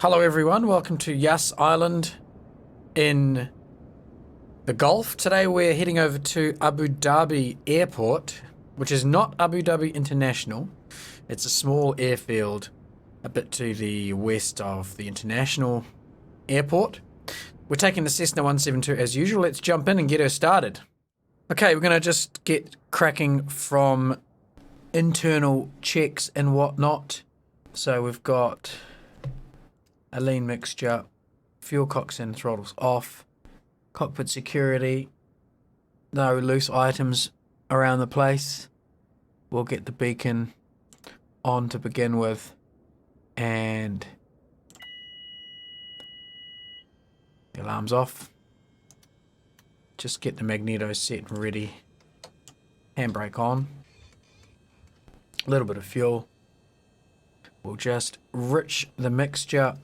Hello everyone, welcome to Yas Island in the Gulf. Today we're heading over to Abu Dhabi Airport, which is not Abu Dhabi International. It's a small airfield a bit to the west of the international airport. We're taking the Cessna 172 as usual. Let's jump in and get her started. Okay, we're going to just get cracking from internal checks and whatnot. So we've got a lean mixture, fuel coxswain throttles off, cockpit security, no loose items around the place. We'll get the beacon on to begin with, and the alarm's off. Just get the magneto set and ready. Handbrake on. A little bit of fuel. We'll just rich the mixture,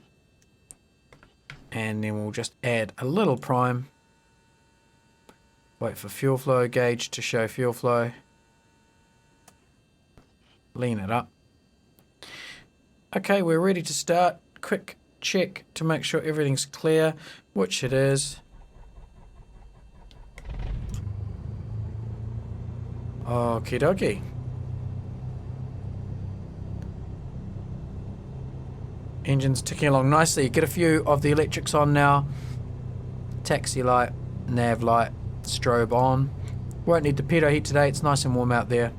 and then we'll just add a little prime. Wait for fuel flow gauge to show fuel flow. Lean it up. Okay, we're ready to start. Quick check to make sure everything's clear, which it is. Okie dokie. Engine's ticking along nicely. Get a few of the electrics on now. Taxi light, nav light, strobe on. Won't need the pitot heat today, it's nice and warm out there.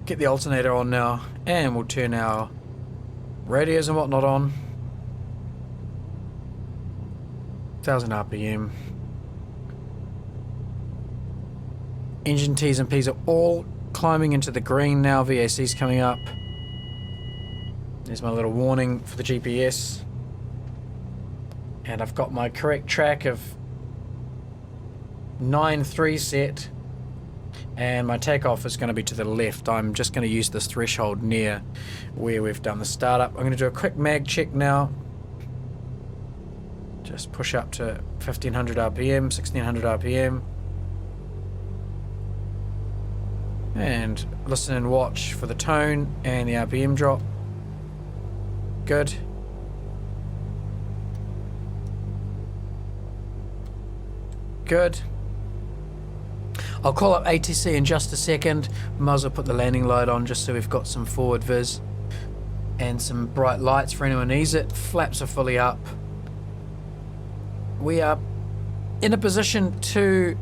Get the alternator on now, and we'll turn our radios and whatnot on. 1000 RPM. Engine T's and P's are all climbing into the green now. VAC's coming up. There's my little warning for the GPS. And I've got my correct track of 9.3 set. And my takeoff is going to be to the left. I'm just going to use this threshold near where we've done the startup. I'm going to do a quick mag check now. Just push up to 1500 RPM, 1600 RPM. And listen and watch for the tone and the RPM drop. Good. Good. I'll call up ATC in just a second. Might as well put the landing light on just so we've got some forward vis and some bright lights for anyone who needs it. Flaps are fully up. We are in a position to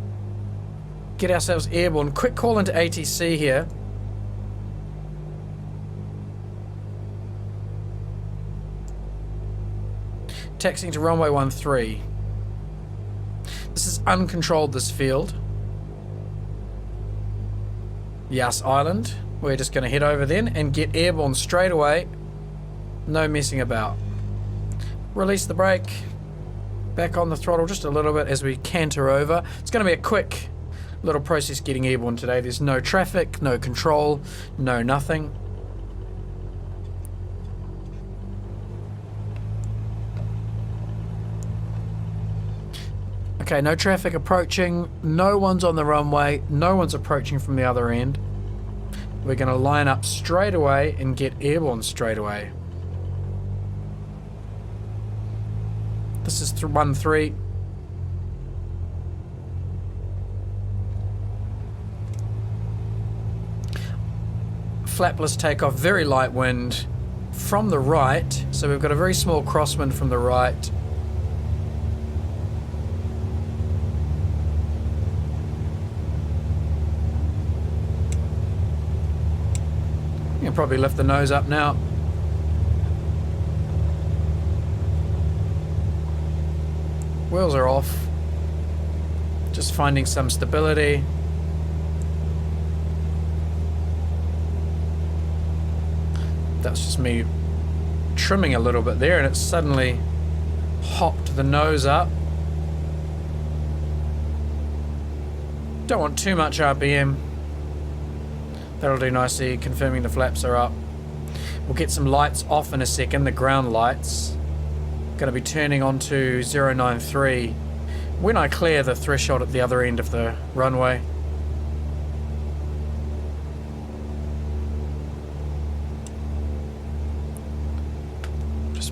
get ourselves airborne. Quick call into ATC here. Taxiing to runway 13. This is uncontrolled, this field. Yas Island. We're just going to head over then and get airborne straight away. No messing about. Release the brake. Back on the throttle just a little bit as we canter over. It's going to be a quick little process getting airborne today. There's no traffic, no control, no nothing. Okay, no traffic approaching, no one's on the runway, no one's approaching from the other end. We're going to line up straight away and get airborne straight away. This is 13. Flapless takeoff, very light wind from the right, so we've got a very small crosswind from the right. You can probably lift the nose up now. Wheels are off. Just finding some stability. That's just me trimming a little bit there, and it's suddenly hopped the nose up. Don't want too much RPM. That'll do nicely, confirming the flaps are up. We'll get some lights off in a second, the ground lights. Going to be turning on to 093 when I clear the threshold at the other end of the runway.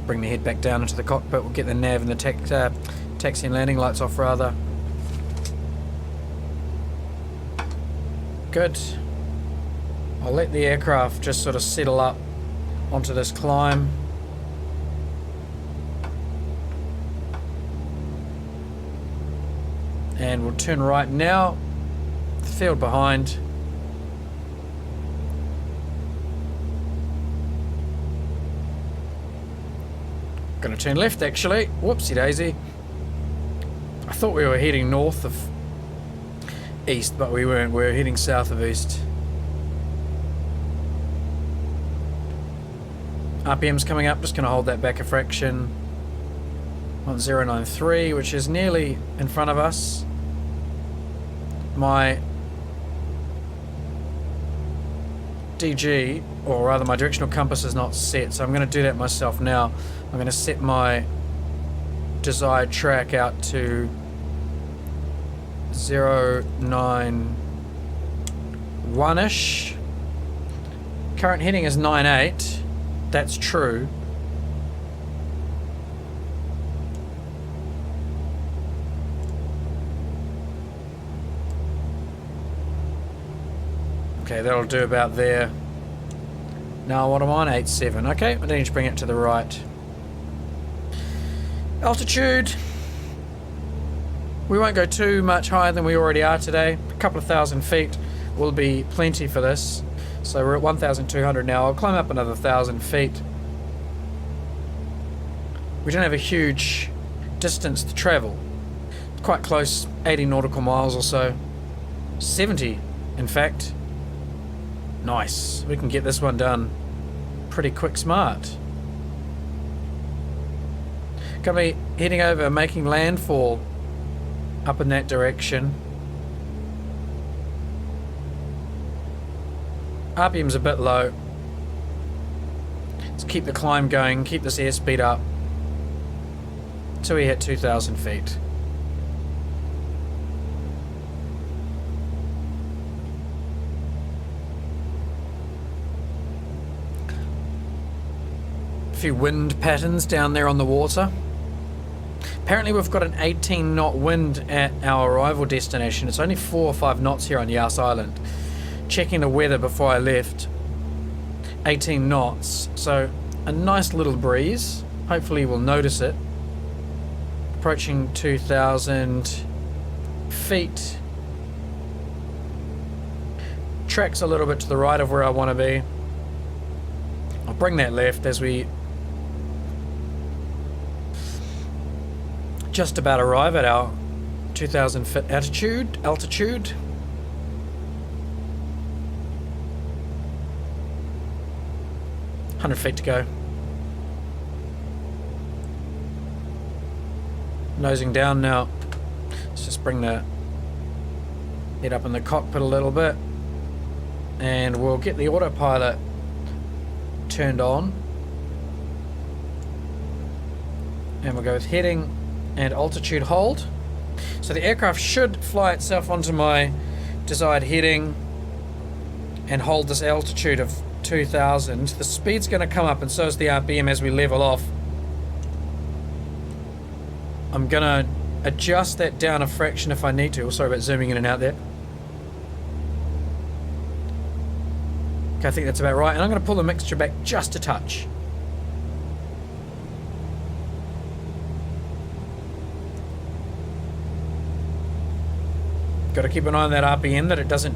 bring the head back down into the cockpit. We'll get the nav and the taxi and landing lights off rather. Good. I'll let the aircraft just sort of settle up onto this climb. And we'll turn right now. The field behind. Gonna turn left actually. Whoopsie daisy. I thought we were heading north of east, but we weren't. We were heading south of east. RPM's coming up. Just gonna hold that back a fraction. 1093, which is nearly in front of us. My DG, or rather my directional compass is not set, so I'm going to do that myself now. I'm going to set my desired track out to 091-ish. Current heading is 98. That's true. Okay, that'll do about there. Now what am I on? 87. Okay, I need to bring it to the right. Altitude. We won't go too much higher than we already are today. A couple of thousand feet will be plenty for this. So we're at 1,200 now. I'll climb up another 1,000 feet. We don't have a huge distance to travel. Quite close, 80 nautical miles or so. 70, in fact. Nice. We can get this one done pretty quick smart. Gonna be heading over, making landfall up in that direction. RPM's a bit low. Let's keep the climb going, keep this airspeed up until we hit 2,000 feet. A few wind patterns down there on the water. Apparently we've got an 18 knot wind at our arrival destination. It's only 4 or 5 knots here on Yas Island. Checking the weather before I left, 18 knots, so a nice little breeze. Hopefully we'll notice it. Approaching 2,000 feet. Track's a little bit to the right of where I want to be. I'll bring that left as we just about arrive at our 2,000 foot altitude. 100 feet to go. Nosing down now. Let's just bring the head up in the cockpit a little bit. And we'll get the autopilot turned on. And we'll go with heading and altitude hold. So the aircraft should fly itself onto my desired heading and hold this altitude of 2,000. The speed's going to come up and so is the RPM as we level off. I'm going to adjust that down a fraction if I need to. Sorry about zooming in and out there. Okay, I think that's about right. And I'm going to pull the mixture back just a touch. Got to keep an eye on that RPM, that it doesn't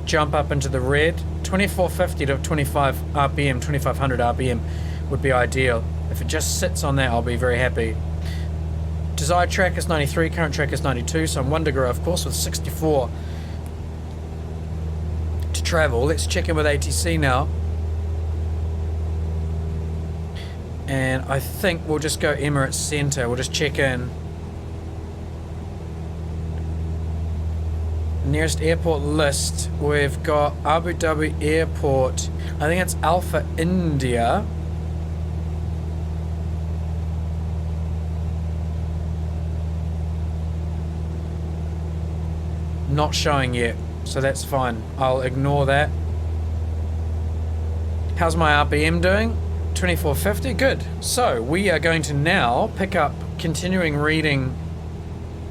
jump up into the red. 2450 to 25 RPM, 2500 RPM would be ideal. If it just sits on that, I'll be very happy. Desired track is 93, current track is 92, so I'm 1 degree, of course, with 64 to travel. Let's check in with ATC now. And I think we'll just go Emirates Centre. We'll just check in. Nearest airport list, we've got Abu Dhabi Airport. I think it's Alpha India. Not showing yet, so that's fine. I'll ignore that. How's my RPM doing? 2450, good. So we are going to now pick up, continuing reading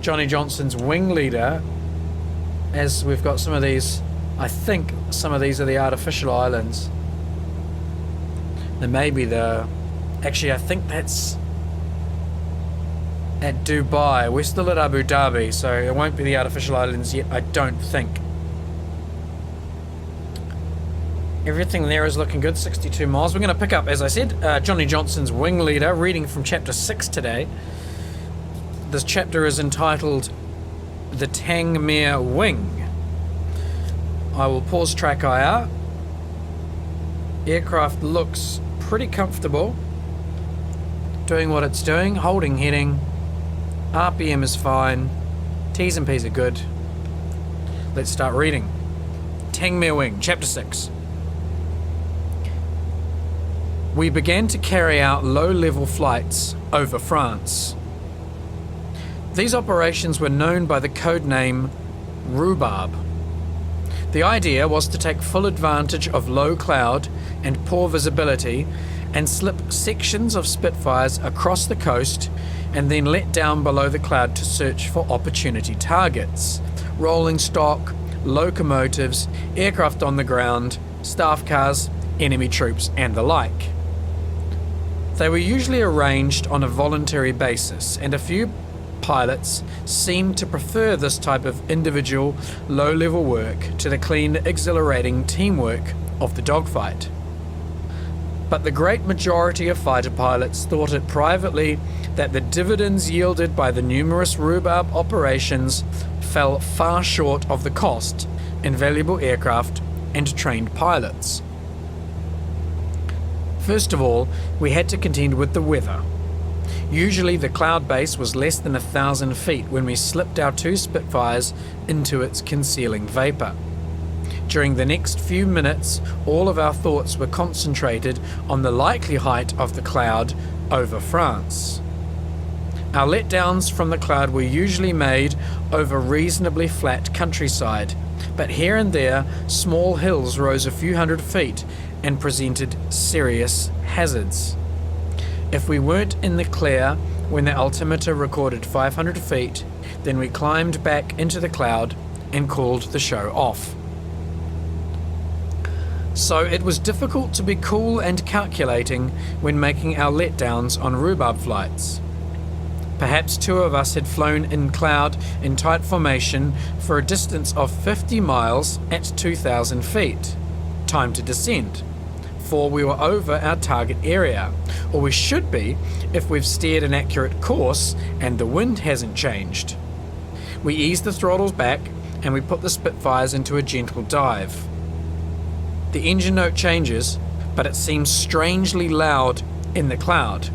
Johnny Johnson's Wing Leader, as we've got some of these. I think some of these are the artificial islands. There may be the... Actually, I think that's at Dubai. We're still at Abu Dhabi, so it won't be the artificial islands yet, I don't think. Everything there is looking good, 62 miles. We're going to pick up, as I said, Johnny Johnson's Wing Leader, reading from chapter 6 today. This chapter is entitled The Tangmere Wing. I will pause track IR. Aircraft looks pretty comfortable, doing what it's doing, holding heading. RPM is fine. T's and P's are good. Let's start reading. Tangmere Wing, chapter 6. We began to carry out low-level flights over France. These operations were known by the code name Rhubarb. The idea was to take full advantage of low cloud and poor visibility and slip sections of Spitfires across the coast and then let down below the cloud to search for opportunity targets, rolling stock, locomotives, aircraft on the ground, staff cars, enemy troops and the like. They were usually arranged on a voluntary basis, and a few pilots seemed to prefer this type of individual, low-level work to the clean, exhilarating teamwork of the dogfight. But the great majority of fighter pilots thought it privately that the dividends yielded by the numerous Rhubarb operations fell far short of the cost in valuable aircraft and trained pilots. First of all, we had to contend with the weather. Usually the cloud base was less than 1,000 feet when we slipped our two Spitfires into its concealing vapour. During the next few minutes, all of our thoughts were concentrated on the likely height of the cloud over France. Our letdowns from the cloud were usually made over reasonably flat countryside, but here and there small hills rose a few hundred feet and presented serious hazards. If we weren't in the clear when the altimeter recorded 500 feet, then we climbed back into the cloud and called the show off. So it was difficult to be cool and calculating when making our letdowns on Rhubarb flights. Perhaps two of us had flown in cloud in tight formation for a distance of 50 miles at 2,000 feet. Time to descend. For we were over our target area, or we should be if we've steered an accurate course and the wind hasn't changed. We eased the throttles back and we put the Spitfires into a gentle dive. The engine note changes, but it seems strangely loud in the cloud,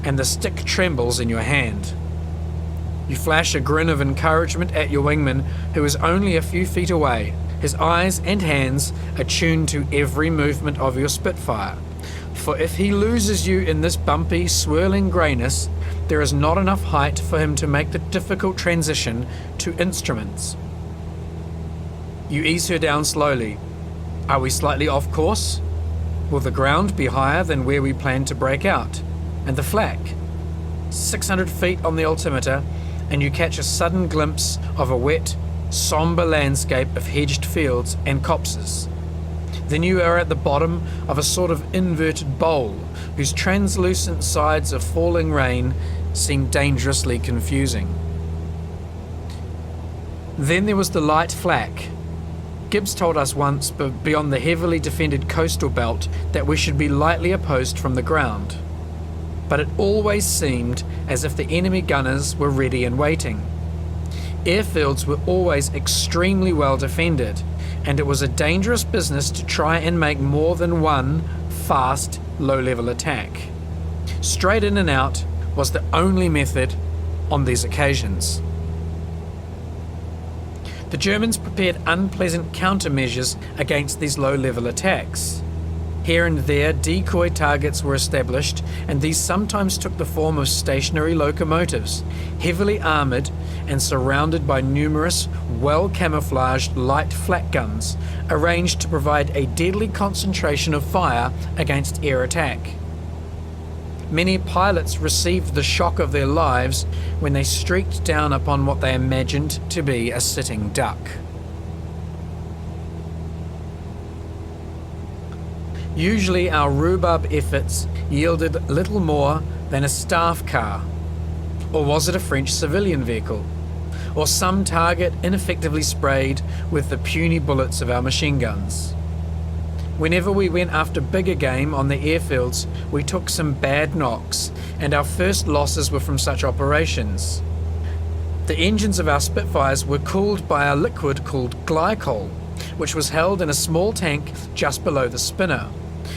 and the stick trembles in your hand. You flash a grin of encouragement at your wingman, who is only a few feet away, his eyes and hands attuned to every movement of your Spitfire. For if he loses you in this bumpy, swirling greyness, there is not enough height for him to make the difficult transition to instruments. You ease her down slowly. Are we slightly off course? Will the ground be higher than where we plan to break out? And the flak? 600 feet on the altimeter, and you catch a sudden glimpse of a wet, sombre landscape of hedged fields and copses. Then you are at the bottom of a sort of inverted bowl, whose translucent sides of falling rain seem dangerously confusing. Then there was the light flak. Gibbs told us once, beyond the heavily defended coastal belt, that we should be lightly opposed from the ground. But it always seemed as if the enemy gunners were ready and waiting. Airfields were always extremely well defended, and it was a dangerous business to try and make more than one fast, low-level attack. Straight in and out was the only method on these occasions. The Germans prepared unpleasant countermeasures against these low-level attacks. Here and there decoy targets were established, and these sometimes took the form of stationary locomotives, heavily armoured and surrounded by numerous well-camouflaged light flak guns, arranged to provide a deadly concentration of fire against air attack. Many pilots received the shock of their lives when they streaked down upon what they imagined to be a sitting duck. Usually our rhubarb efforts yielded little more than a staff car, or was it a French civilian vehicle, or some target ineffectively sprayed with the puny bullets of our machine guns. Whenever we went after bigger game on the airfields, we took some bad knocks, and our first losses were from such operations. The engines of our Spitfires were cooled by a liquid called glycol, which was held in a small tank just below the spinner.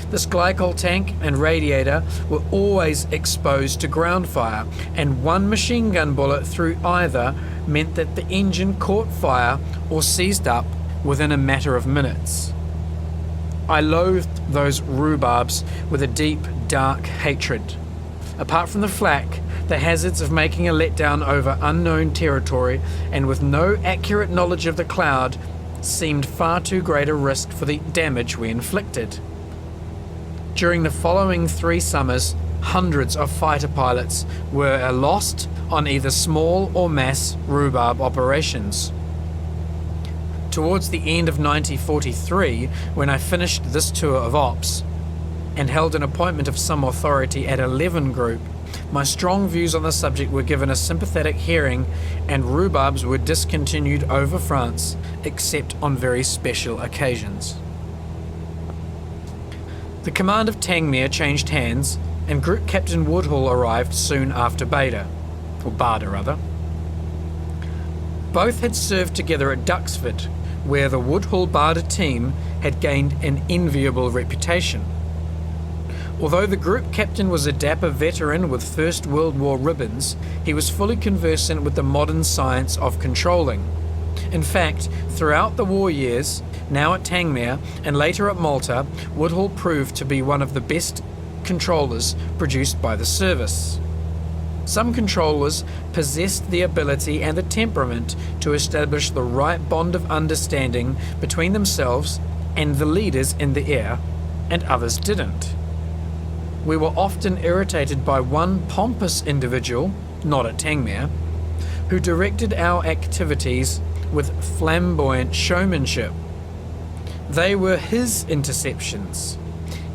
This glycol tank and radiator were always exposed to ground fire, and one machine gun bullet through either meant that the engine caught fire or seized up within a matter of minutes. I loathed those rhubarbs with a deep, dark hatred. Apart from the flak, the hazards of making a letdown over unknown territory and with no accurate knowledge of the cloud seemed far too great a risk for the damage we inflicted. During the following 3 summers, hundreds of fighter pilots were lost on either small or mass rhubarb operations. Towards the end of 1943, when I finished this tour of ops and held an appointment of some authority at 11 Group, my strong views on the subject were given a sympathetic hearing, and rhubarbs were discontinued over France, except on very special occasions. The command of Tangmere changed hands, and Group Captain Woodhull arrived soon after Bada. Both had served together at Duxford, where the Woodhull-Bada team had gained an enviable reputation. Although the group captain was a dapper veteran with First World War ribbons, he was fully conversant with the modern science of controlling. In fact, throughout the war years, now at Tangmere and later at Malta, Woodhull proved to be one of the best controllers produced by the service. Some controllers possessed the ability and the temperament to establish the right bond of understanding between themselves and the leaders in the air, and others didn't. We were often irritated by one pompous individual, not at Tangmere, who directed our activities with flamboyant showmanship. They were his interceptions.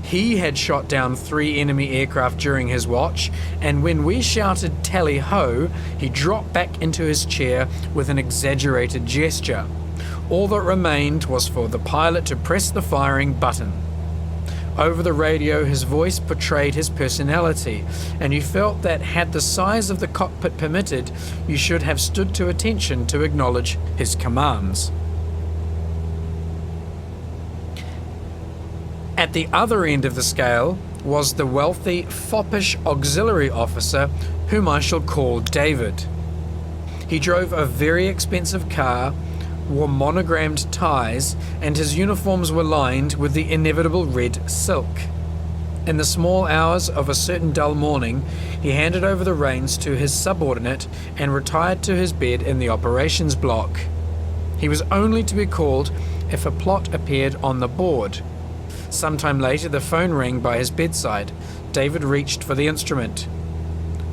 He had shot down 3 enemy aircraft during his watch, and when we shouted "Tally ho!" he dropped back into his chair with an exaggerated gesture. All that remained was for the pilot to press the firing button. Over the radio, his voice portrayed his personality, and you felt that had the size of the cockpit permitted, you should have stood to attention to acknowledge his commands. At the other end of the scale was the wealthy, foppish auxiliary officer whom I shall call David. He drove a very expensive car, wore monogrammed ties, and his uniforms were lined with the inevitable red silk. In the small hours of a certain dull morning, he handed over the reins to his subordinate and retired to his bed in the operations block. He was only to be called if a plot appeared on the board. Sometime later, the phone rang by his bedside. David reached for the instrument.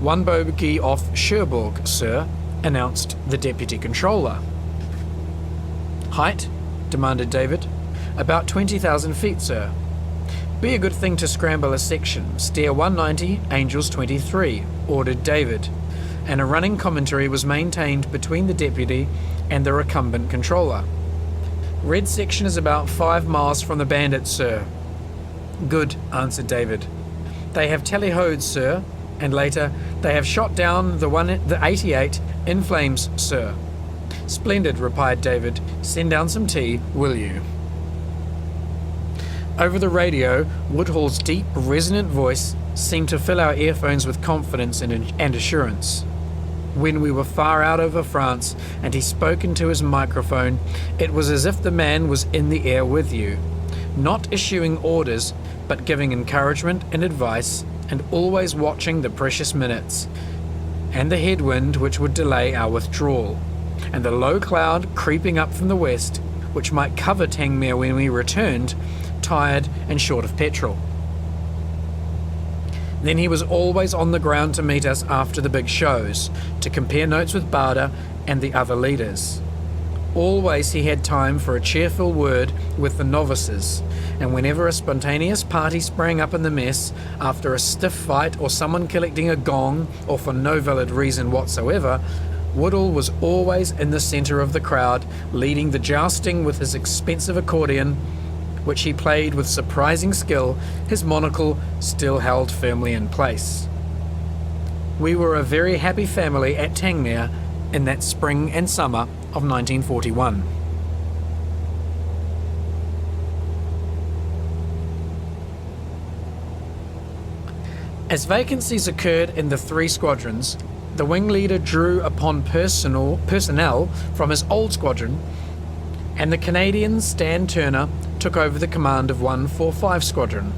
"1 bogey off Cherbourg, sir," announced the deputy controller. "Height?" demanded David. "About 20,000 feet, sir." "Be a good thing to scramble a section. Steer 190, Angels 23, ordered David, and a running commentary was maintained between the deputy and the recumbent controller. "Red section is about 5 miles from the Bandit, sir." "Good," answered David. "They have tally-hoed, sir," and later, "They have shot down the 88 in flames, sir." "Splendid," replied David. "Send down some tea, will you?" Over the radio, Woodhull's deep, resonant voice seemed to fill our earphones with confidence and assurance. When we were far out over France and he spoke into his microphone, it was as if the man was in the air with you, not issuing orders, but giving encouragement and advice, and always watching the precious minutes, and the headwind which would delay our withdrawal, and the low cloud creeping up from the west, which might cover Tangmere when we returned, tired and short of petrol. Then he was always on the ground to meet us after the big shows, to compare notes with Barda and the other leaders. Always he had time for a cheerful word with the novices, and whenever a spontaneous party sprang up in the mess, after a stiff fight or someone collecting a gong, or for no valid reason whatsoever, Woodall was always in the centre of the crowd, leading the jousting with his expensive accordion, which he played with surprising skill, his monocle still held firmly in place. We were a very happy family at Tangmere in that spring and summer of 1941. As vacancies occurred in the three squadrons, the wing leader drew upon personnel from his old squadron, and the Canadian Stan Turner took over the command of 145 Squadron.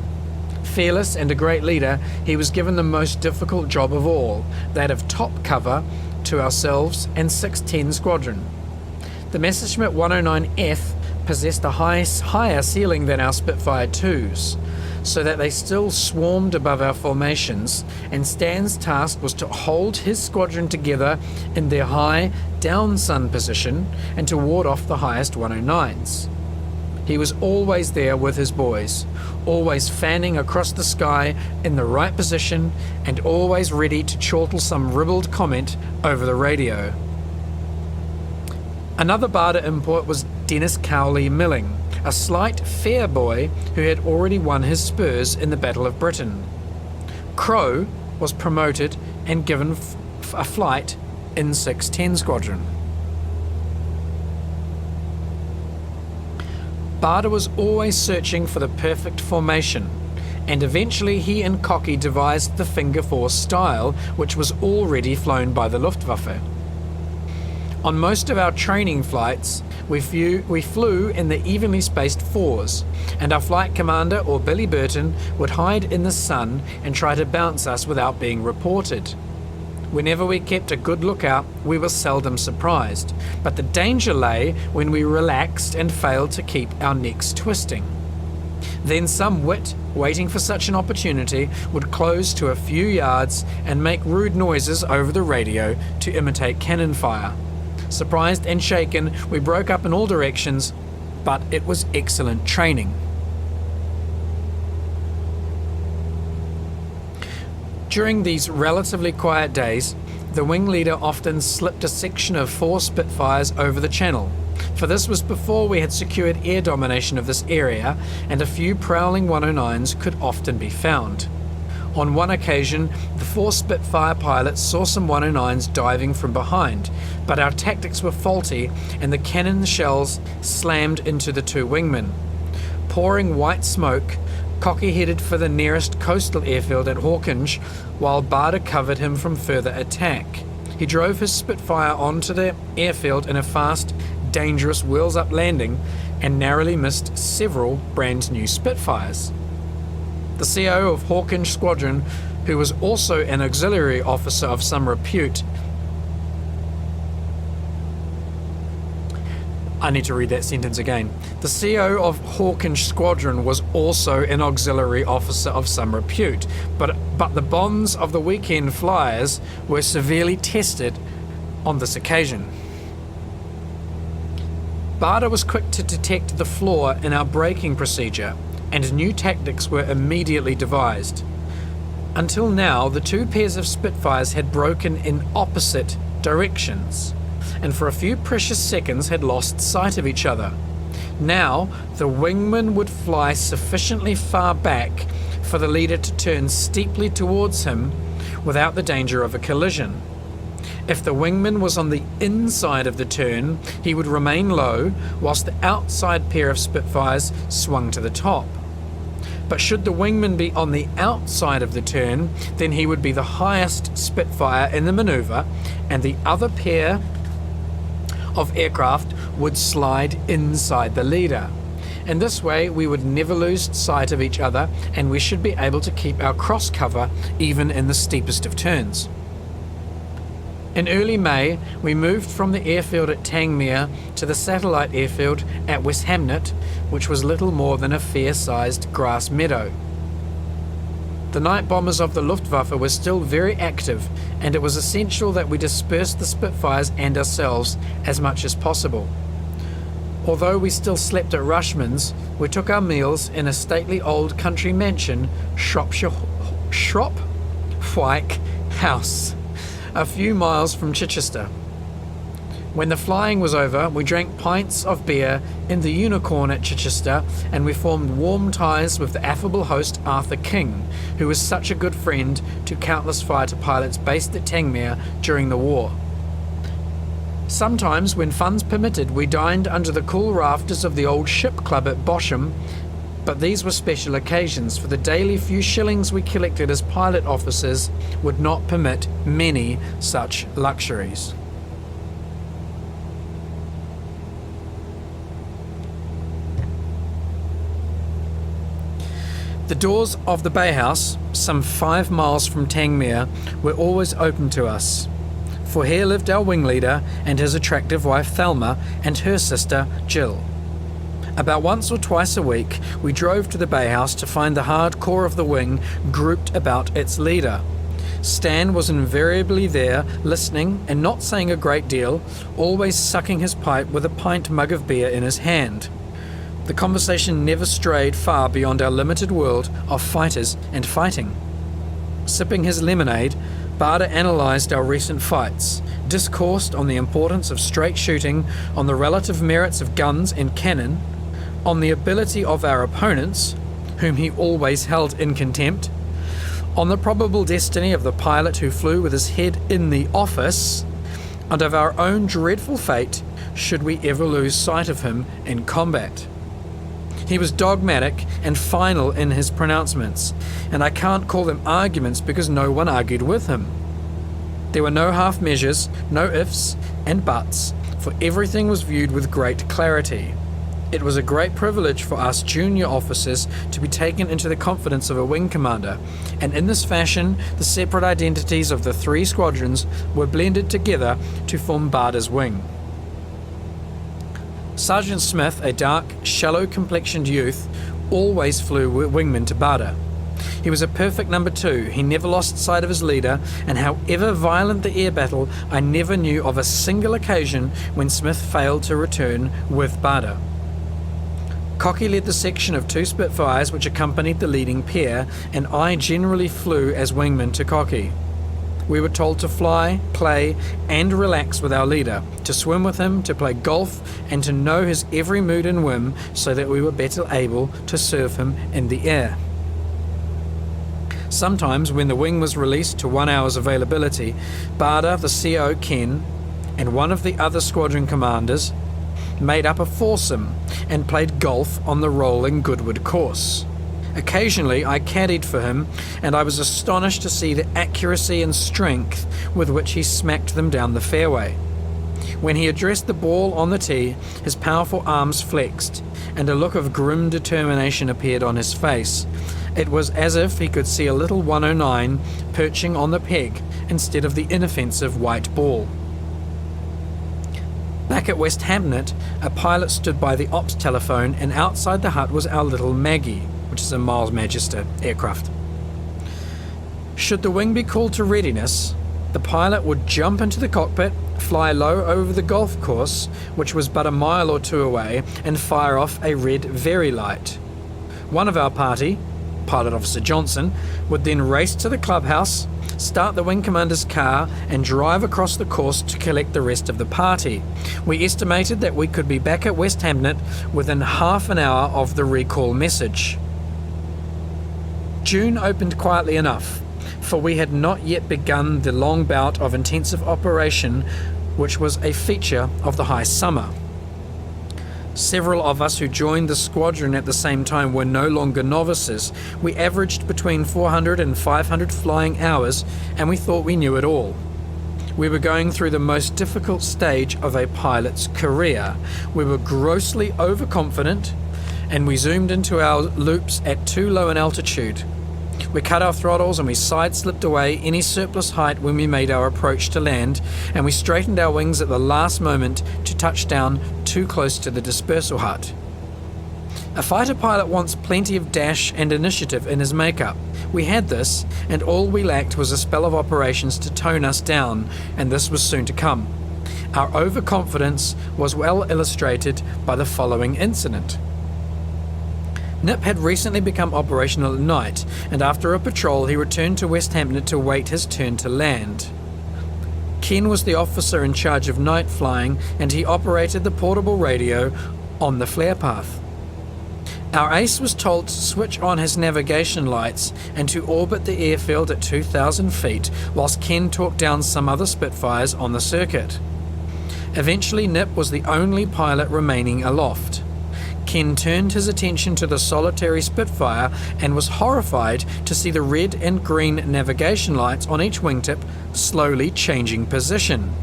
Fearless and a great leader, he was given the most difficult job of all, that of top cover to ourselves and 610 Squadron. The Messerschmitt 109F possessed a higher ceiling than our Spitfire 2s, so that they still swarmed above our formations, and Stan's task was to hold his squadron together in their high down-sun position and to ward off the highest 109s. He was always there with his boys, always fanning across the sky in the right position and always ready to chortle some ribald comment over the radio. Another Barda import was Dennis Cowley Milling, a slight, fair boy who had already won his spurs in the Battle of Britain. Crow was promoted and given a flight in 610 Squadron. Barda was always searching for the perfect formation, and eventually he and Cocky devised the Finger Four style, which was already flown by the Luftwaffe. On most of our training flights, we flew in the evenly spaced fours, and our flight commander or Billy Burton would hide in the sun and try to bounce us without being reported. Whenever we kept a good lookout, we were seldom surprised, but the danger lay when we relaxed and failed to keep our necks twisting. Then some wit, waiting for such an opportunity, would close to a few yards and make rude noises over the radio to imitate cannon fire. Surprised and shaken, we broke up in all directions, but it was excellent training. During these relatively quiet days, the wing leader often slipped a section of 4 Spitfires over the channel, for this was before we had secured air domination of this area, and a few prowling 109s could often be found. On one occasion, the 4 Spitfire pilots saw some 109s diving from behind, but our tactics were faulty and the cannon shells slammed into the 2 wingmen. Pouring white smoke, Cocky headed for the nearest coastal airfield at Hawkinge, while Barda covered him from further attack. He drove his Spitfire onto the airfield in a fast, dangerous wheels-up landing and narrowly missed several brand new Spitfires. The CO of Hawkinge Squadron, who was also an auxiliary officer of some repute, I need to read that sentence again. The CO of Hawkinge Squadron was also an auxiliary officer of some repute, but the bonds of the weekend flyers were severely tested on this occasion. Barda was quick to detect the flaw in our braking procedure, and new tactics were immediately devised. Until now, the 2 pairs of Spitfires had broken in opposite directions, and for a few precious seconds had lost sight of each other. Now, the wingman would fly sufficiently far back for the leader to turn steeply towards him without the danger of a collision. If the wingman was on the inside of the turn, he would remain low, whilst the outside pair of Spitfires swung to the top. But should the wingman be on the outside of the turn, then he would be the highest Spitfire in the manoeuvre, and the other pair of aircraft would slide inside the leader. In this way, we would never lose sight of each other, and we should be able to keep our cross cover even in the steepest of turns. In early May, we moved from the airfield at Tangmere to the satellite airfield at Westhamnett, which was little more than a fair-sized grass meadow. The night bombers of the Luftwaffe were still very active, and it was essential that we disperse the Spitfires and ourselves as much as possible. Although we still slept at Rushman's, we took our meals in a stately old country mansion, Shropshire House, a few miles from Chichester. When the flying was over, we drank pints of beer in the Unicorn at Chichester, and we formed warm ties with the affable host Arthur King, who was such a good friend to countless fighter pilots based at Tangmere during the war. Sometimes, when funds permitted, we dined under the cool rafters of the old ship club at Bosham, but these were special occasions, for the daily few shillings we collected as pilot officers would not permit many such luxuries. The doors of the Bay House, some 5 miles from Tangmere, were always open to us, for here lived our wing leader and his attractive wife Thelma and her sister Jill. About once or twice a week, we drove to the Bay House to find the hard core of the wing grouped about its leader. Stan was invariably there, listening and not saying a great deal, always sucking his pipe with a pint mug of beer in his hand. The conversation never strayed far beyond our limited world of fighters and fighting. Sipping his lemonade, Barda analysed our recent fights, discoursed on the importance of straight shooting, on the relative merits of guns and cannon, on the ability of our opponents, whom he always held in contempt, on the probable destiny of the pilot who flew with his head in the office, and of our own dreadful fate should we ever lose sight of him in combat. He was dogmatic and final in his pronouncements, and I can't call them arguments because no one argued with him. There were no half measures, no ifs and buts, for everything was viewed with great clarity. It was a great privilege for us junior officers to be taken into the confidence of a wing commander, and in this fashion the separate identities of the 3 squadrons were blended together to form Barda's wing. Sergeant Smith, a dark, shallow-complexioned youth, always flew wingman to Barda. He was a perfect number 2, he never lost sight of his leader, and however violent the air battle, I never knew of a single occasion when Smith failed to return with Barda. Cocky led the section of 2 Spitfires which accompanied the leading pair, and I generally flew as wingman to Cocky. We were told to fly, play, and relax with our leader, to swim with him, to play golf, and to know his every mood and whim so that we were better able to serve him in the air. Sometimes, when the wing was released to 1 hour's availability, Barda, the CO Ken, and one of the other squadron commanders made up a foursome and played golf on the rolling Goodwood course. Occasionally I caddied for him, and I was astonished to see the accuracy and strength with which he smacked them down the fairway. When he addressed the ball on the tee, his powerful arms flexed, and a look of grim determination appeared on his face. It was as if he could see a little 109 perching on the peg instead of the inoffensive white ball. Back at West Hamnet, a pilot stood by the ops telephone, and outside the hut was our little Maggie, which is a Miles Magister aircraft. Should the wing be called to readiness, the pilot would jump into the cockpit, fly low over the golf course, which was but a mile or 2 away, and fire off a red very light. One of our party, Pilot Officer Johnson, would then race to the clubhouse, start the wing commander's car, and drive across the course to collect the rest of the party. We estimated that we could be back at West Hamnet within half an hour of the recall message. June opened quietly enough, for we had not yet begun the long bout of intensive operation which was a feature of the high summer. Several of us who joined the squadron at the same time were no longer novices. We averaged between 400 and 500 flying hours, and we thought we knew it all. We were going through the most difficult stage of a pilot's career. We were grossly overconfident, and we zoomed into our loops at too low an altitude. We cut our throttles and we side-slipped away any surplus height when we made our approach to land, and we straightened our wings at the last moment to touch down too close to the dispersal hut. A fighter pilot wants plenty of dash and initiative in his makeup. We had this, and all we lacked was a spell of operations to tone us down, and this was soon to come. Our overconfidence was well illustrated by the following incident. Nip had recently become operational at night, and after a patrol he returned to West Hampton to wait his turn to land. Ken was the officer in charge of night flying, and he operated the portable radio on the flare path. Our ace was told to switch on his navigation lights and to orbit the airfield at 2,000 feet, whilst Ken talked down some other Spitfires on the circuit. Eventually Nip was the only pilot remaining aloft. Ken turned his attention to the solitary Spitfire and was horrified to see the red and green navigation lights on each wingtip slowly changing position.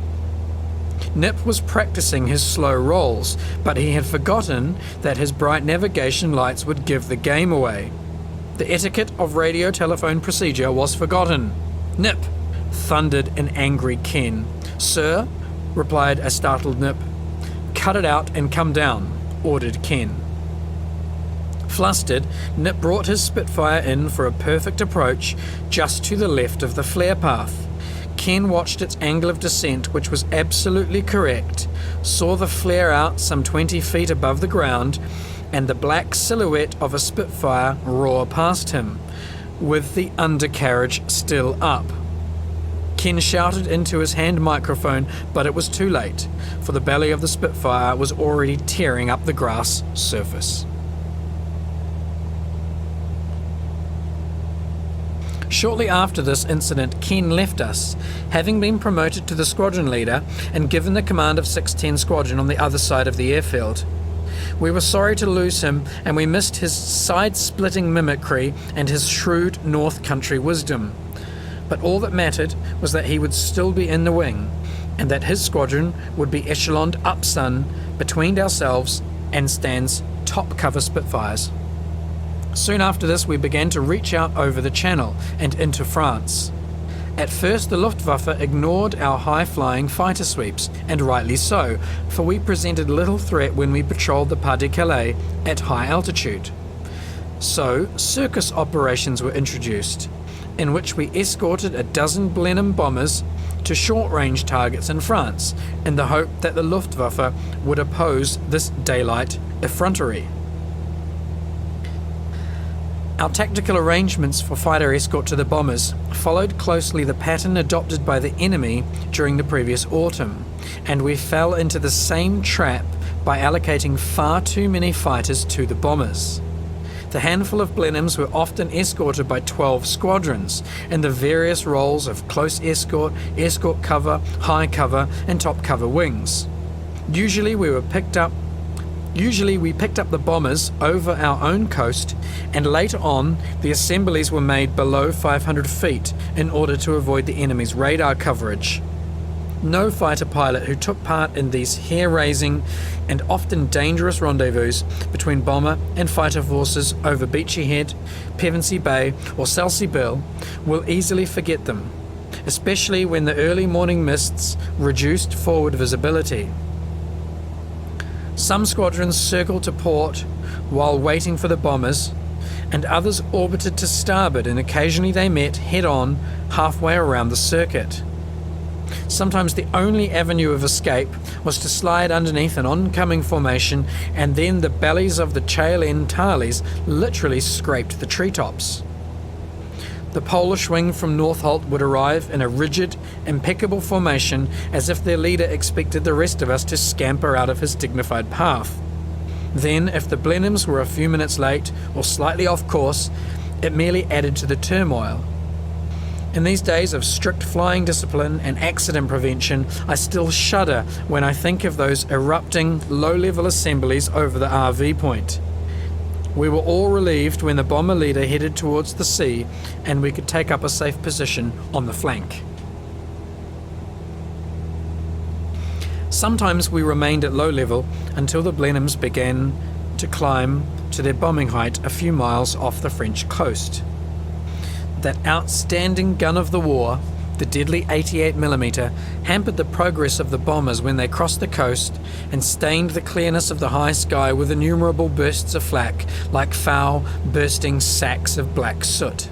Nip was practicing his slow rolls, but he had forgotten that his bright navigation lights would give the game away. The etiquette of radio telephone procedure was forgotten. "Nip!" thundered an angry Ken. "Sir," replied a startled Nip. "Cut it out and come down," ordered Ken. Flustered, Nip brought his Spitfire in for a perfect approach just to the left of the flare path. Ken watched its angle of descent, which was absolutely correct, saw the flare out some 20 feet above the ground, and the black silhouette of a Spitfire roar past him, with the undercarriage still up. Ken shouted into his hand microphone, but it was too late, for the belly of the Spitfire was already tearing up the grass surface. Shortly after this incident, Ken left us, having been promoted to the squadron leader and given the command of 610 Squadron on the other side of the airfield. We were sorry to lose him, and we missed his side-splitting mimicry and his shrewd North Country wisdom. But all that mattered was that he would still be in the wing, and that his squadron would be echeloned up sun between ourselves and Stan's top cover Spitfires. Soon after this we began to reach out over the Channel and into France. At first the Luftwaffe ignored our high-flying fighter sweeps, and rightly so, for we presented little threat when we patrolled the Pas-de-Calais at high altitude. So circus operations were introduced, in which we escorted a dozen Blenheim bombers to short-range targets in France, in the hope that the Luftwaffe would oppose this daylight effrontery. Our tactical arrangements for fighter escort to the bombers followed closely the pattern adopted by the enemy during the previous autumn, and we fell into the same trap by allocating far too many fighters to the bombers. The handful of Blenheims were often escorted by 12 squadrons in the various roles of close escort, escort cover, high cover, and top cover wings. Usually we picked up the bombers over our own coast, and later on the assemblies were made below 500 feet in order to avoid the enemy's radar coverage. No fighter pilot who took part in these hair-raising and often dangerous rendezvous between bomber and fighter forces over Beachy Head, Pevensey Bay or Selsey Bill will easily forget them, especially when the early morning mists reduced forward visibility. Some squadrons circled to port while waiting for the bombers, and others orbited to starboard, and occasionally they met head-on halfway around the circuit. Sometimes the only avenue of escape was to slide underneath an oncoming formation, and then the bellies of the tail-end Tarleys literally scraped the treetops. The Polish wing from Northolt would arrive in a rigid, impeccable formation, as if their leader expected the rest of us to scamper out of his dignified path. Then, if the Blenheims were a few minutes late or slightly off course, it merely added to the turmoil. In these days of strict flying discipline and accident prevention, I still shudder when I think of those erupting, low-level assemblies over the RV point. We were all relieved when the bomber leader headed towards the sea and we could take up a safe position on the flank. Sometimes we remained at low level until the Blenheims began to climb to their bombing height a few miles off the French coast. That outstanding gun of the war The deadly 88mm hampered the progress of the bombers when they crossed the coast and stained the clearness of the high sky with innumerable bursts of flak like foul, bursting sacks of black soot.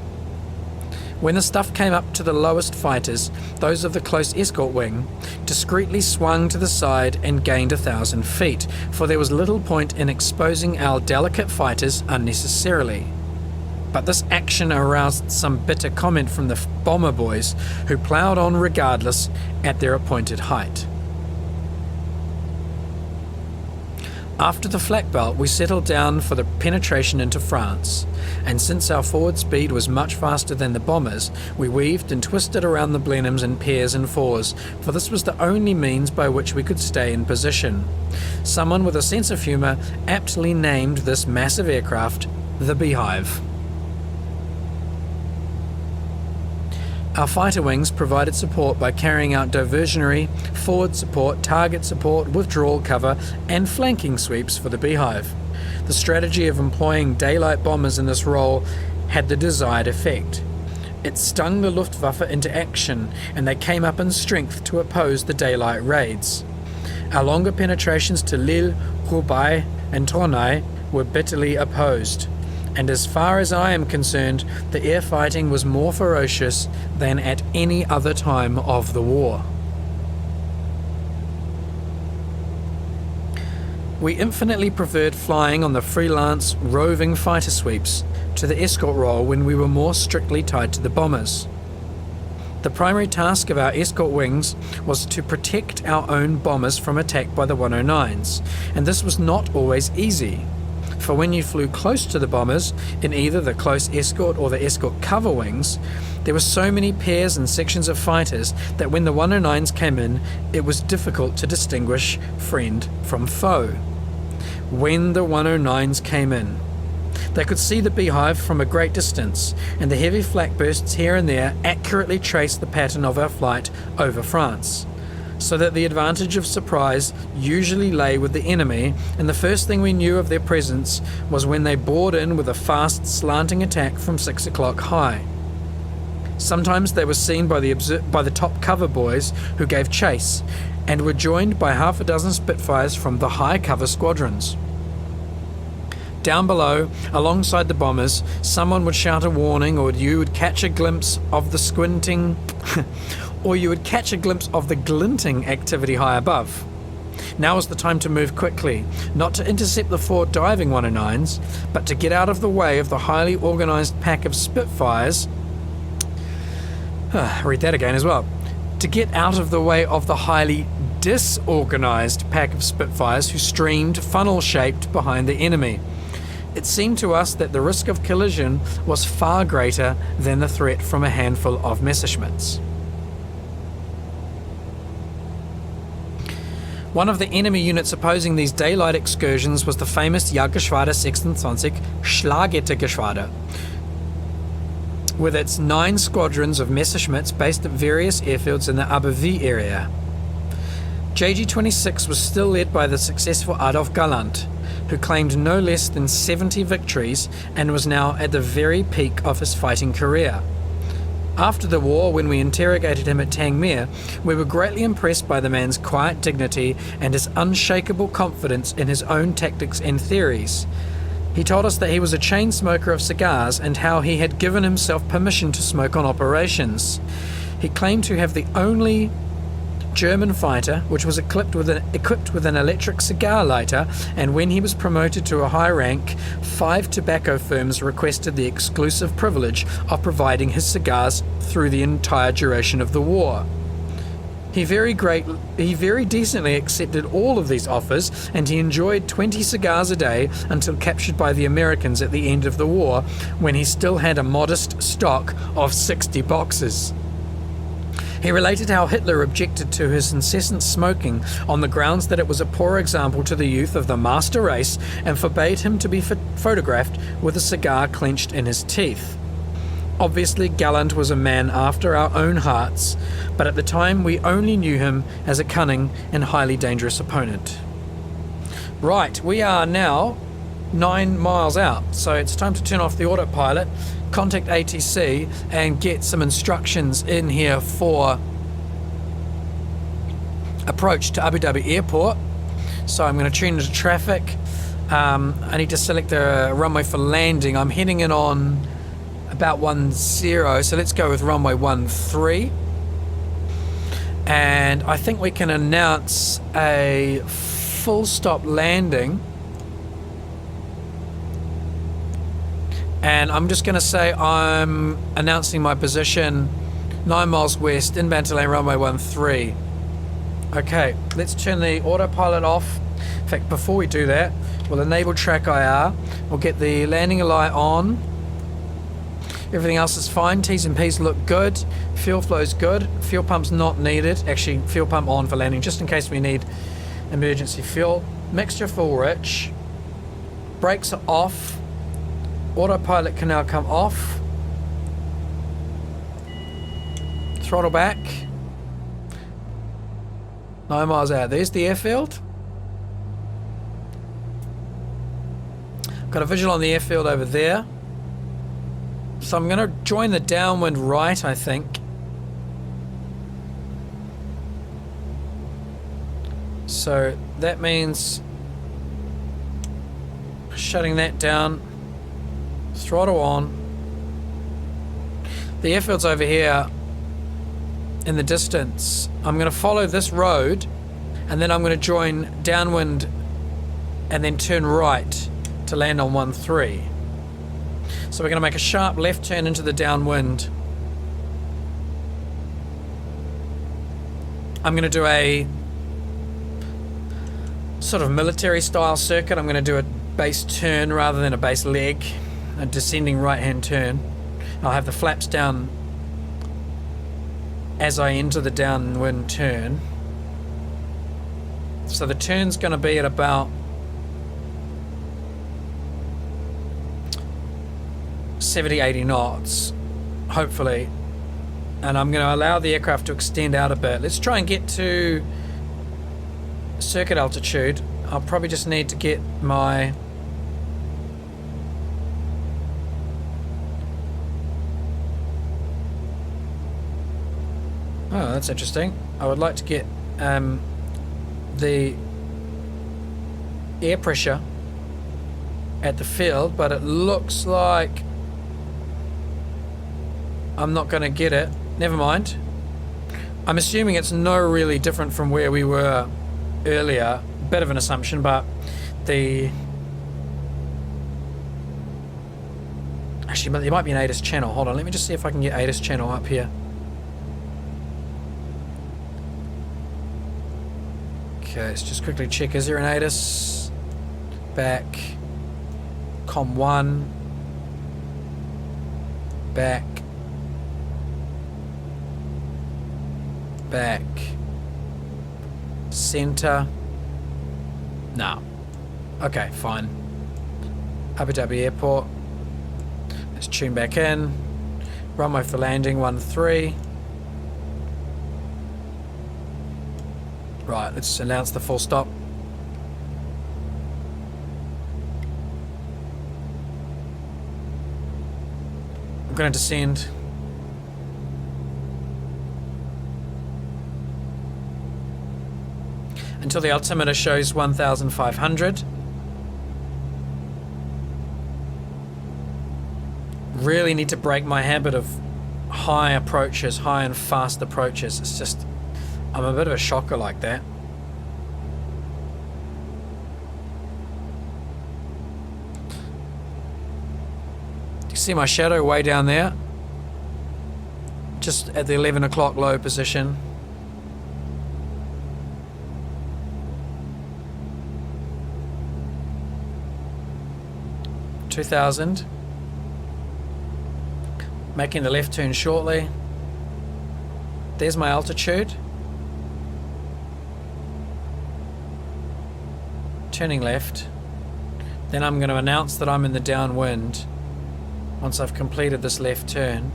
When the stuff came up to the lowest fighters, those of the close escort wing, discreetly swung to the side and gained 1,000 feet, for there was little point in exposing our delicate fighters unnecessarily. But this action aroused some bitter comment from the bomber boys, who ploughed on regardless at their appointed height. After the flak belt, we settled down for the penetration into France, and since our forward speed was much faster than the bombers, we weaved and twisted around the Blenheims in pairs and fours, for this was the only means by which we could stay in position. Someone with a sense of humour aptly named this massive aircraft the Beehive. Our fighter wings provided support by carrying out diversionary, forward support, target support, withdrawal cover, and flanking sweeps for the Beehive. The strategy of employing daylight bombers in this role had the desired effect. It stung the Luftwaffe into action, and they came up in strength to oppose the daylight raids. Our longer penetrations to Lille, Roubaix, and Tournai were bitterly opposed. And as far as I am concerned, the air fighting was more ferocious than at any other time of the war. We infinitely preferred flying on the freelance, roving fighter sweeps to the escort role when we were more strictly tied to the bombers. The primary task of our escort wings was to protect our own bombers from attack by the 109s, and this was not always easy. For when you flew close to the bombers, in either the close escort or the escort cover wings, there were so many pairs and sections of fighters that when the 109s came in, it was difficult to distinguish friend from foe. When the 109s came in, they could see the Beehive from a great distance, and the heavy flak bursts here and there accurately traced the pattern of our flight over France, so that the advantage of surprise usually lay with the enemy, and the first thing we knew of their presence was when they bored in with a fast slanting attack from 6 o'clock high. Sometimes they were seen by the top cover boys who gave chase, and were joined by half a dozen Spitfires from the high cover squadrons. Down below, alongside the bombers, someone would shout a warning, or you would catch a glimpse of the squinting or you would catch a glimpse of the glinting activity high above. Now is the time to move quickly, not to intercept the 4 diving 109s, but to get out of the way of the highly organised pack of Spitfires. Read that again as well. To get out of the way of the highly disorganised pack of Spitfires who streamed funnel-shaped behind the enemy. It seemed to us that the risk of collision was far greater than the threat from a handful of Messerschmitts. One of the enemy units opposing these daylight excursions was the famous Jagdgeschwader 26 Schlagettergeschwader, with its 9 squadrons of Messerschmitts based at various airfields in the Abbeville area. JG-26 was still led by the successful Adolf Galland, who claimed no less than 70 victories and was now at the very peak of his fighting career. After the war, when we interrogated him at Tangmere, we were greatly impressed by the man's quiet dignity and his unshakable confidence in his own tactics and theories. He told us that he was a chain smoker of cigars and how he had given himself permission to smoke on operations. He claimed to have the only German fighter which was equipped with an electric cigar lighter, and when he was promoted to a high rank, 5 tobacco firms requested the exclusive privilege of providing his cigars through the entire duration of the war. He very decently accepted all of these offers, and he enjoyed 20 cigars a day until captured by the Americans at the end of the war, when he still had a modest stock of 60 boxes. He related how Hitler objected to his incessant smoking on the grounds that it was a poor example to the youth of the master race, and forbade him to be photographed with a cigar clenched in his teeth. Obviously, Galland was a man after our own hearts, but at the time we only knew him as a cunning and highly dangerous opponent. Right, we are now 9 miles out. So it's time to turn off the autopilot, contact ATC and get some instructions in here for approach to Abu Dhabi airport. So I'm going to tune into traffic. I need to select the runway for landing. I'm heading in on about 10, so let's go with runway 13. And I think we can announce a full stop landing. And I'm just going to say I'm announcing my position 9 miles west, inbound to land runway 13. Okay, let's turn the autopilot off. In fact, before we do that, we'll enable track IR. We'll get the landing light on. Everything else is fine. T's and P's look good. Fuel flow's good. Fuel pump's not needed. Actually, fuel pump on for landing, just in case we need emergency fuel. Mixture full rich. Brakes are off. Autopilot can now come off. Throttle back. 9 miles out. There's the airfield. Got a visual on the airfield over there. So I'm going to join the downwind right, I think. So that means shutting that down. Throttle on. The airfield's over here in the distance. I'm going to follow this road and then I'm going to join downwind and then turn right to land on 13. So we're going to make a sharp left turn into the downwind. I'm going to do a sort of military style circuit. I'm going to do a base turn rather than a base leg. A descending right hand turn. I'll have the flaps down as I enter the downwind turn. So the turn's going to be at about 70-80 knots, hopefully. And I'm going to allow the aircraft to extend out a bit. Let's try and get to circuit altitude. I'll probably just need to get my oh, that's interesting. I would like to get the air pressure at the field, but it looks like I'm not going to get it. Never mind. I'm assuming it's no really different from where we were earlier. Bit of an assumption, but the actually, there might be an ATIS channel. Hold on, let me just see if I can get ATIS channel up here. Okay, let's just quickly check. Is there an ATIS? Back. Com 1. Back. Back. Center. No. Okay, fine. Abu Dhabi Airport. Let's tune back in. Runway for landing 13. Right, let's announce the full stop. I'm going to descend. Until the altimeter shows 1,500. Really need to break my habit of high approaches, high and fast approaches. It's just, I'm a bit of a shocker like that. Do you see my shadow way down there? Just at the 11 o'clock low position. $2,000. Making the left turn shortly. There's my altitude. Turning left. Then I'm going to announce that I'm in the downwind once I've completed this left turn.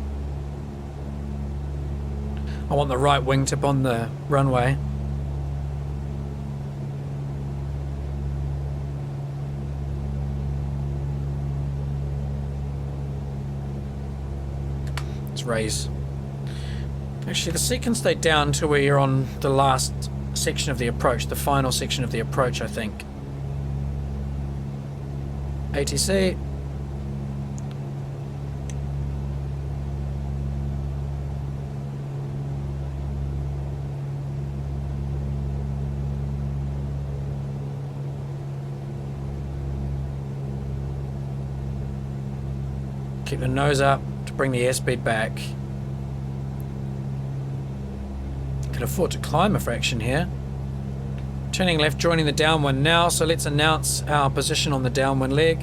I want the right wingtip on the runway. Let's raise. Actually, the seat can stay down until we're on the last section of the approach, the final section of the approach, I think. ATC. Keep the nose up to bring the airspeed back. Can afford to climb a fraction here. Turning left, joining the downwind now, so let's announce our position on the downwind leg.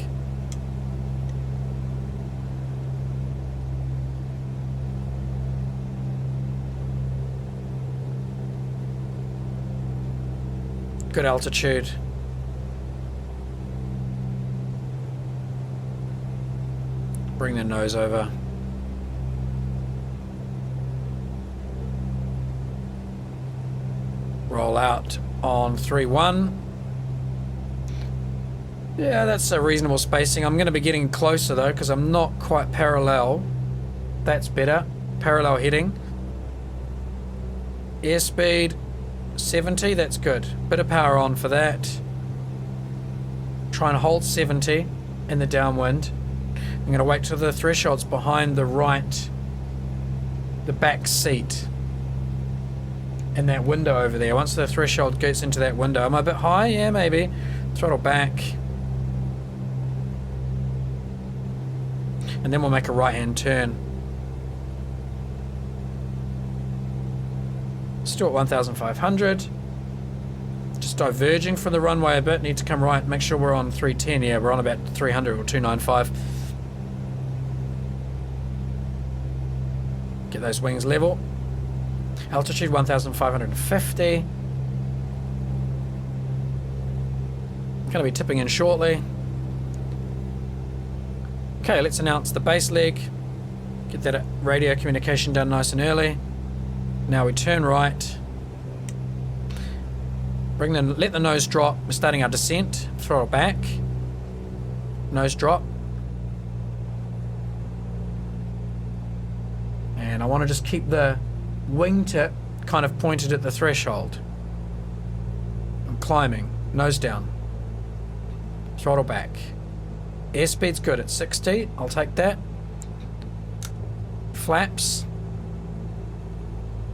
Good altitude. Bring the nose over. Roll out on 3-1. Yeah, that's a reasonable spacing. I'm going to be getting closer though because I'm not quite parallel. That's better. Parallel heading. Airspeed 70, that's good. Bit of power on for that. Try and hold 70 in the downwind. I'm going to wait till the threshold's behind the right, the back seat. In that window over there. Once the threshold gets into that window. Am I a bit high? Yeah, maybe. Throttle back. And then we'll make a right-hand turn. Still at 1,500. Just diverging from the runway a bit. Need to come right. Make sure we're on 310. Yeah, we're on about 300 or 295. Get those wings level. Altitude 1,550. Going to be tipping in shortly. Okay, let's announce the base leg. Get that radio communication done nice and early. Now we turn right. Let the nose drop. We're starting our descent. Throttle back. Nose drop. And I want to just keep the wingtip kind of pointed at the threshold. I'm climbing. Nose down. Throttle back. Airspeed's good at 60. I'll take that. Flaps.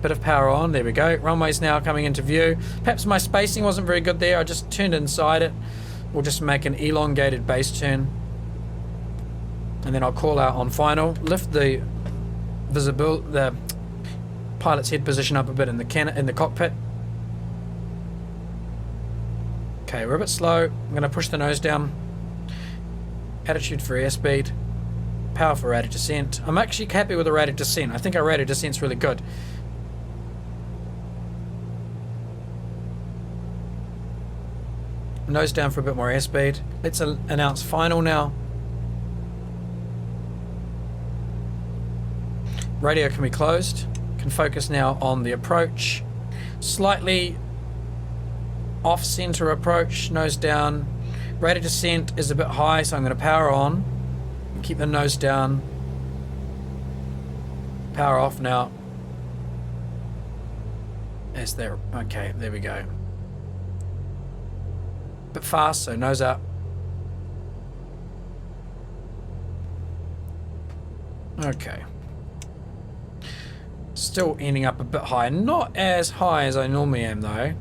Bit of power on. There we go. Runway's now coming into view. Perhaps my spacing wasn't very good there. I just turned inside it. We'll just make an elongated base turn. And then I'll call out on final. Lift the pilot's head position up a bit in the cockpit. Okay, we're a bit slow. I'm going to push the nose down. Attitude for airspeed. Power for rate of descent. I'm actually happy with the rate of descent. I think our rate of descent's really good. Nose down for a bit more airspeed. Let's announce final now. Radio can be closed. Can focus now on the approach. Slightly off-center approach. Nose down. Rate of descent is a bit high, so I'm going to power on. Keep the nose down. Power off now. Is there? Okay, there we go. Bit fast, so nose up. Okay. Still ending up a bit high. Not as high as I normally am though.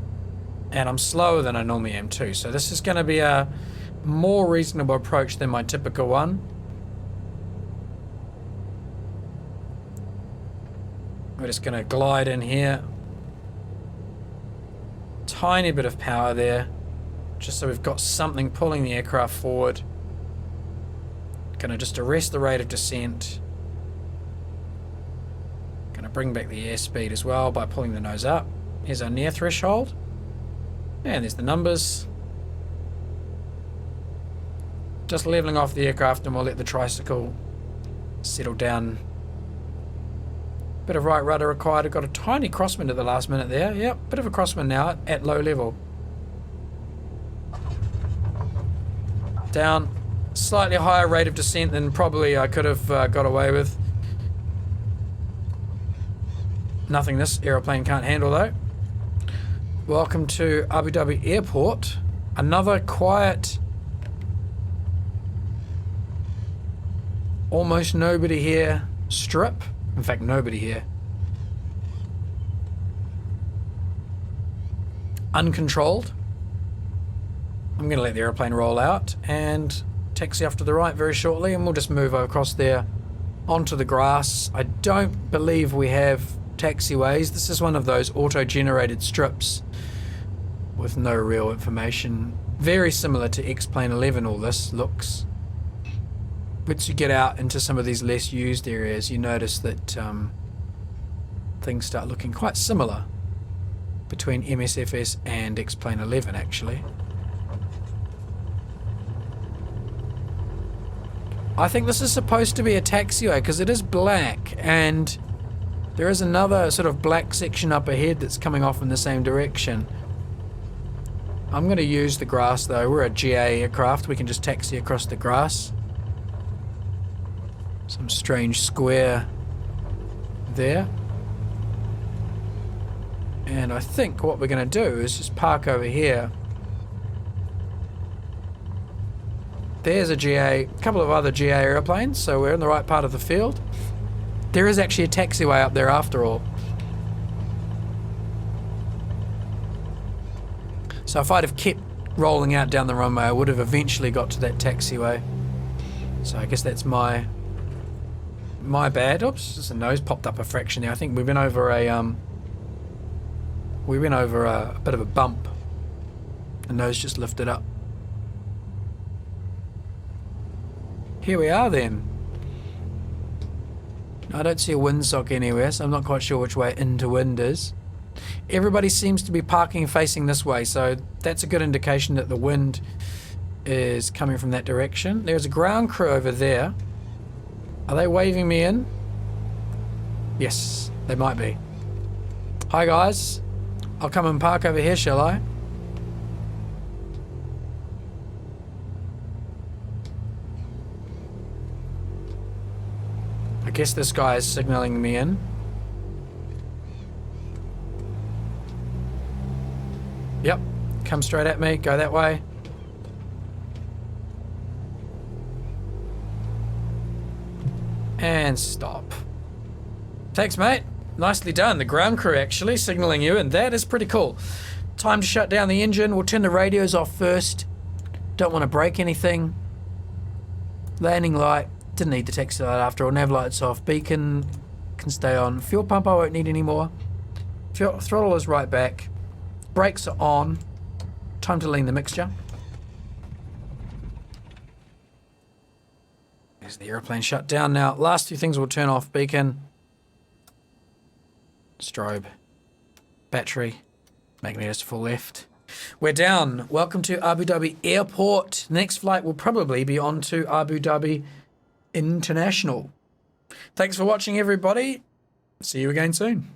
And I'm slower than I normally am too. So this is going to be a more reasonable approach than my typical one. We're just going to glide in here. Tiny bit of power there. Just so we've got something pulling the aircraft forward. Going to just arrest the rate of descent. Going to bring back the airspeed as well by pulling the nose up. Here's our near threshold. And there's the numbers. Just leveling off the aircraft and we'll let the tricycle settle down. Bit of right rudder required. I've got a tiny crosswind at the last minute there. Yep, bit of a crosswind now at low level. Down. Slightly higher rate of descent than probably I could have got away with. Nothing this aeroplane can't handle though. Welcome to Abu Dhabi Airport. Another quiet, almost nobody here strip. In fact, nobody here. Uncontrolled. I'm going to let the aeroplane roll out and taxi off to the right very shortly, and we'll just move across there onto the grass. I don't believe we have taxiways. This is one of those auto-generated strips with no real information. Very similar to X-Plane 11, all this looks. Once you get out into some of these less used areas, you notice that things start looking quite similar between MSFS and X-Plane 11 actually. I think this is supposed to be a taxiway because it is black, and there is another sort of black section up ahead that's coming off in the same direction. I'm going to use the grass though. We're a GA aircraft. We can just taxi across the grass. Some strange square there. And I think what we're going to do is just park over here. There's a GA, a couple of other GA airplanes, so we're in the right part of the field. There is actually a taxiway up there after all. So if I'd have kept rolling out down the runway, I would have eventually got to that taxiway. So I guess that's my bad. Oops, just a nose popped up a fraction there. I think we went over a bit of a bump. The nose just lifted up. Here we are then. I don't see a windsock anywhere, so I'm not quite sure which way into wind is. Everybody seems to be parking facing this way, so that's a good indication that the wind is coming from that direction. There's a ground crew over there. Are they waving me in? Yes, they might be. Hi guys. I'll come and park over here, shall I? I guess this guy is signaling me in. Yep, come straight at me, go that way. And stop. Thanks, mate. Nicely done. The ground crew actually signaling you, and that is pretty cool. Time to shut down the engine. We'll turn the radios off first. Don't want to break anything. Landing light. Didn't need the taxi light after all. Nav light's off. Beacon can stay on. Fuel pump I won't need anymore. Throttle is right back. Brakes are on. Time to lean the mixture. There's the aeroplane shut down now. Last two things will turn off. Beacon. Strobe. Battery. Magnetis full left. We're down. Welcome to Abu Dhabi Airport. Next flight will probably be on to Abu Dhabi International. Thanks for watching, everybody. See you again soon.